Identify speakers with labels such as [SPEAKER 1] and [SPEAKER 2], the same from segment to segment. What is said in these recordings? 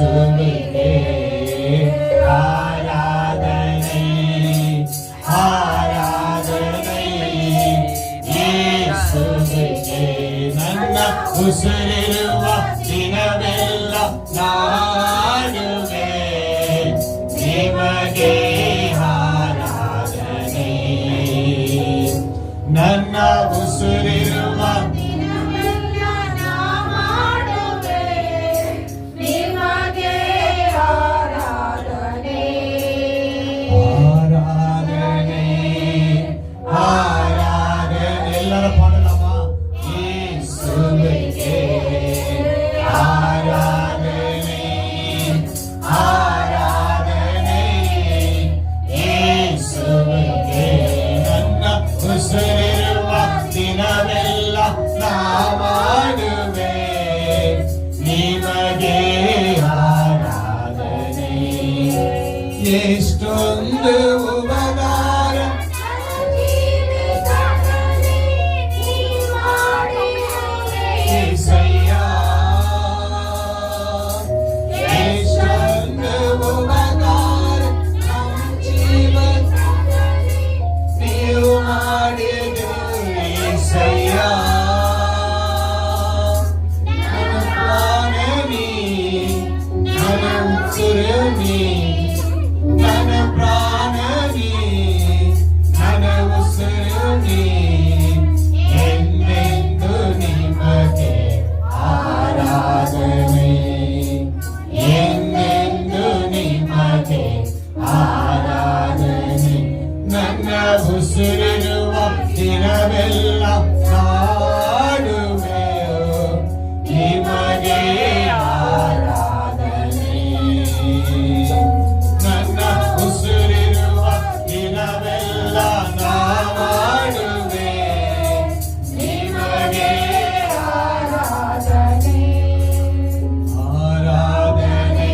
[SPEAKER 1] ಯೇಸುವಿಗೆ ಆರಾಧನೆ ಆರಾಧನೆ ಯೇಸುವಿಗೆ ನನ್ನ ಉಸಿರಿರುವ ದಿನವೆಲ್ಲ ನಾಡುವೆ ನಿಮಗೆ ಆರಾಧನೆ ನನ್ನ ಉಸಿರಿರುವ ಎಷ್ಟೊಂದು ಉಪಕಾರ ಏಸಯ್ಯ ಎಷ್ಟೊಂದು ಉಪಕಾರ ಜೀವನ ನೀವು ಮಾಡಿದಿರಿ ಏಸಯ್ಯ ನನ್ನ ಪ್ರಾಣ ನೀ ನನ್ನ ಉಸಿರು ನೀ ನನ್ನ ಪ್ರಾಣ ನೀ ನನ್ನ ಉಸಿರು ನೀ ಎಂದೆಂದು ನಿಮಗೆ ಆರಾಧನೆ ಎಂದೆಂದು ನಿಮಗೆ ಆರಾಧನೆ ನನ್ನ ಉಸಿರಿರುವ ದಿನವೆಲ್ಲ ನಾಡುವೆಯೋ ನಿಮಗೆ ಆರಾಧನೆ ನನ್ನ ಉಸಿರಿರುವ ದಿನವೆಲ್ಲ ನಾಡುವೆ ನಿಮಗೆ ಆರಾಧನೆ ಆರಾಧನೆ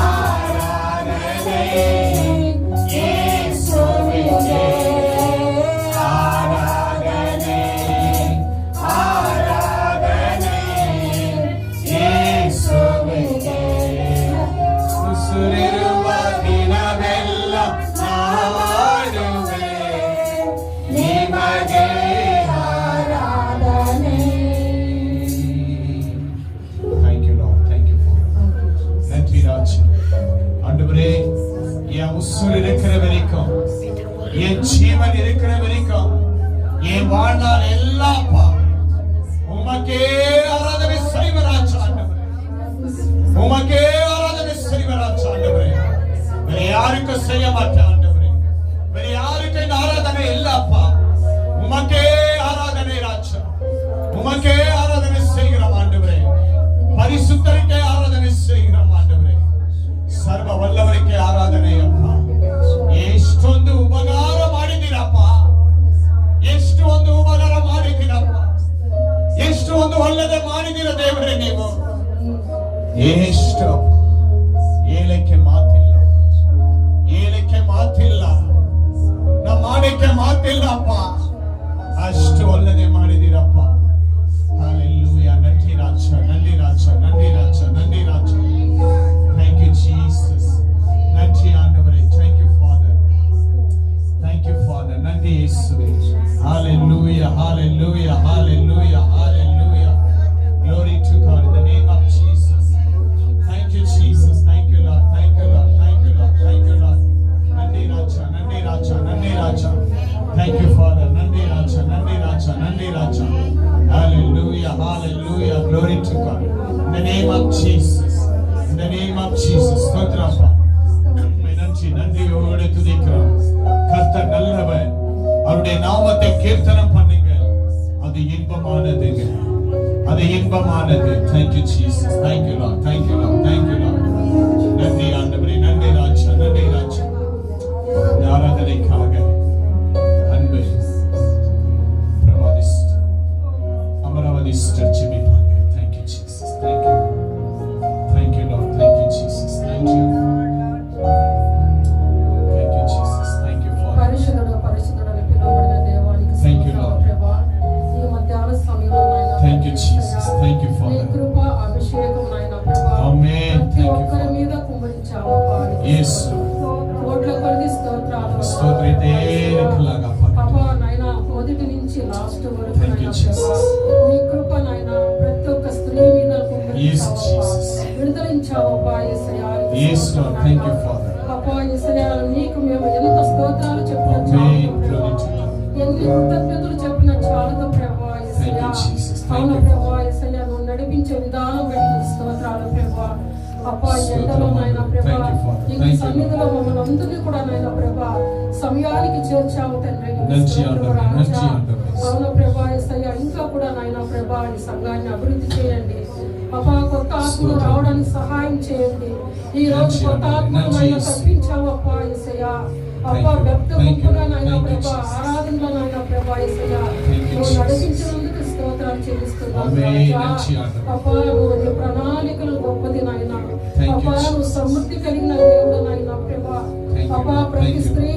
[SPEAKER 1] ಆರಾಧನೆ ಯೇಸುವಿಗೆ ಆರಾಧನೆ ಆರಾಧನೆ ಯೇಸುವಿಗೆ ಉಸಿರಿರುವ ದಿನವೆಲ್ಲ ನಾಡುವೆ ನಿಮಗೆ ಆರಾಧನೆ. Thank you Lord, thank you for நன்றி ராஜா. ஆண்டவரே என் உசுர் இருக்கிற வரைக்கும் என் ஜீவன் இருக்கிற வரைக்கும் என் வாழ்நாள் எல்லாம் உமக்கே ஆராதனை செய்வராஜா ஆண்டவரே உமக்கே ஆராதனை செய்வராஜா ஆண்டவரே வேற யாருக்கும் செய்ய மாட்டேன் ஆண்டவரே வேற யாருக்கும் இந்த ஆராதனை இல்லப்பா உமக்கே ஆராதனை ராஜா உமக்கே ஆராதனை செய்கிறோம் ஆண்டவரே பரிசுத்தருக்கே ஆராதனை செய்கிறோம் ஆண்டவரே ಸರ್ವ ವಲ್ಲವರಿಗೆ ಆರಾಧನೆ ಅಪ್ಪ ಎಷ್ಟೊಂದು ಉಪಕಾರ ಮಾಡಿದ್ದೀರಪ್ಪ ಎಷ್ಟು ಒಂದು ಉಪಕಾರ ಮಾಡಿದ್ದೀರಪ್ಪ ಎಷ್ಟು ಒಂದು ಒಳ್ಳೆದೆ ಮಾಡಿದ್ದೀರ ದೇವರೇ ನೀವು ಎಷ್ಟು ಏಳಕ್ಕೆ ಮಾತಿಲ್ಲ ಏಳಕ್ಕೆ ಮಾತಿಲ್ಲ ನಮ್ಮ ಮಾಡಕ್ಕೆ ಮಾತಿಲ್ಲಪ್ಪ ಅಷ್ಟು ಒಳ್ಳೆದೆ ಮಾಡಿದ್ದೀರಪ್ಪ ಹಾಲೆಲೂಯ ನನ್ನಿ ರಾಜ ನನ್ನಿ ರಾಜ ನನ್ನಿ ರಾಜ ನನ್ನಿ ರಾಜ Thank you, Jesus. Nandi Andavare. Thank you, Father. Thank you, Father. Nandi Yeshuve. Hallelujah, hallelujah, hallelujah, hallelujah. Glory to God in the name of Jesus. Thank you, Jesus. Thank you, Lord. Thank you, Lord. Thank you, Lord. Thank you, Lord. Nandi Raja, Nandi Raja, Nandi Raja. Thank you, Father. Nandi Raja, Nandi Raja, Nandi Raja. Hallelujah, hallelujah. Glory to God. In the name of Jesus. In the name of Jesus, ஸ்தோத்திரப்பா. நன்றியோடு துதிக்கிறோம். கர்த்தர் நல்லவர். அவருடைய நாமத்தை கீர்த்தனம் பண்ணுங்க. அது இன்பமானதுங்க. அது இன்பமானது. Thank you Jesus. Thank you Lord. Thank you Lord. Thank you Lord. நன்றி ஆண்டவரே. நன்றி ராஜா. நன்றி ராஜா. ஆராதனைக்காக அன்பு பிரபாதிஸ்டர் அமராவதி ஸ்டர் ஜெபிப்பாங்க. Thank you Jesus. Thank you. Thank you Lord. Thank you Jesus. Thank you. Thank you Jesus. Thank you Father.
[SPEAKER 2] పరిశుద్ధుడు పరిశుద్ధుడని పిలువబడిన దేవానికి
[SPEAKER 1] Thank you Lord.
[SPEAKER 2] ప్రభువా ఈ మధ్యాహ్న సమయంలో నాయనా
[SPEAKER 1] Thank you Jesus. Thank you
[SPEAKER 2] నీ
[SPEAKER 1] Father.
[SPEAKER 2] కృప అభిషేకం నాయనా ప్రతి
[SPEAKER 1] you,
[SPEAKER 2] ఒక్కరి
[SPEAKER 1] Father.
[SPEAKER 2] మీద కుమ్మరించావప్పా.
[SPEAKER 1] Yes,
[SPEAKER 2] కోట్ల కొలది స్తోత్రాలు.
[SPEAKER 1] స్తోత్రితేరికలాగా
[SPEAKER 2] అబ్బా నాయనా, మొదటి నుంచి లాస్ట్ వరకు
[SPEAKER 1] Thank you,
[SPEAKER 2] నాయనా
[SPEAKER 1] Jesus.
[SPEAKER 2] ప్రభా, నీ కృప నాయనా ప్రతి ఒక్క స్త్రీ మీద
[SPEAKER 1] Yes,
[SPEAKER 2] కుమ్మరించావప్పా.
[SPEAKER 1] Jesus.
[SPEAKER 2] విడుదలించావప్పా Yesayya.
[SPEAKER 1] Yes, Lord. Thank you, Father.
[SPEAKER 2] అబ్బా యేసయ్యా, నీకు మేము ఎంత స్తోత్రాలు చెప్పిన
[SPEAKER 1] Amen.
[SPEAKER 2] చాలు
[SPEAKER 1] Glory
[SPEAKER 2] ప్రభా.
[SPEAKER 1] to God.
[SPEAKER 2] ఎన్ని కృతజ్ఞతలు చెప్పిన చాలదు ప్రభా యేసయ్యా.
[SPEAKER 1] Thank you, Jesus. Thank
[SPEAKER 2] అవును
[SPEAKER 1] you,
[SPEAKER 2] ప్రభా యేసయ్యా, నువ్వు నడిపించే విధానం బట్టి నీకు స్తోత్రాలు ప్రభా. అబ్బా ఎండలో నాయన ప్రభా,
[SPEAKER 1] Thank you, Father.
[SPEAKER 2] ఈ
[SPEAKER 1] Thank you,
[SPEAKER 2] సన్నిధిలో మమ్మల్ని అందరినీ కూడా నాయన ప్రభా సమయానికి చేర్చావు తండ్రి. నీకు
[SPEAKER 1] నచ్చి
[SPEAKER 2] స్తోత్రము
[SPEAKER 1] ఆండవే,
[SPEAKER 2] రాజా.
[SPEAKER 1] నచ్చి ఆండవే.
[SPEAKER 2] అవును ప్రభా యేసయ్యా, ఇంకా కూడా నాయన ప్రభా ఈ సంఘాన్ని అభివృద్ధి చేయండి. అబ్బా కొత్త ఆత్మలు రావడానికి సహాయం చేయండి. ఈ రోజు
[SPEAKER 1] నచ్చి
[SPEAKER 2] కొత్త
[SPEAKER 1] ఆండవే,
[SPEAKER 2] ఆత్మలు
[SPEAKER 1] నచ్చి
[SPEAKER 2] నాయన
[SPEAKER 1] యేసు.
[SPEAKER 2] తప్పించావు అబ్బా యేసయ్యా. అబ్బా
[SPEAKER 1] Thank you.
[SPEAKER 2] Bhakta
[SPEAKER 1] Thank you.
[SPEAKER 2] గొప్పగా నాయన
[SPEAKER 1] Thank you,
[SPEAKER 2] ప్రభా
[SPEAKER 1] Jesus.
[SPEAKER 2] ఆరాధనలో నాయన ప్రభా యేసయ్యా
[SPEAKER 1] Thank you,
[SPEAKER 2] నువ్వు
[SPEAKER 1] Jesus.
[SPEAKER 2] నడిపించినందుకు స్తోత్రాలు చెల్లిస్తున్నాను
[SPEAKER 1] Amen.
[SPEAKER 2] రాజా.
[SPEAKER 1] నచ్చి ఆండవే.
[SPEAKER 2] అబ్బా నువ్వు నీ ప్రణాళికలు గొప్పది నాయన.
[SPEAKER 1] Thank you,
[SPEAKER 2] అబ్బా
[SPEAKER 1] Jesus.
[SPEAKER 2] నువ్వు సమృద్ధి కలిగిన దేవుడు నాయన ప్రభా.
[SPEAKER 1] Thank you,
[SPEAKER 2] అబ్బా
[SPEAKER 1] Lord.
[SPEAKER 2] ప్రతి
[SPEAKER 1] Thank you.
[SPEAKER 2] స్త్రీ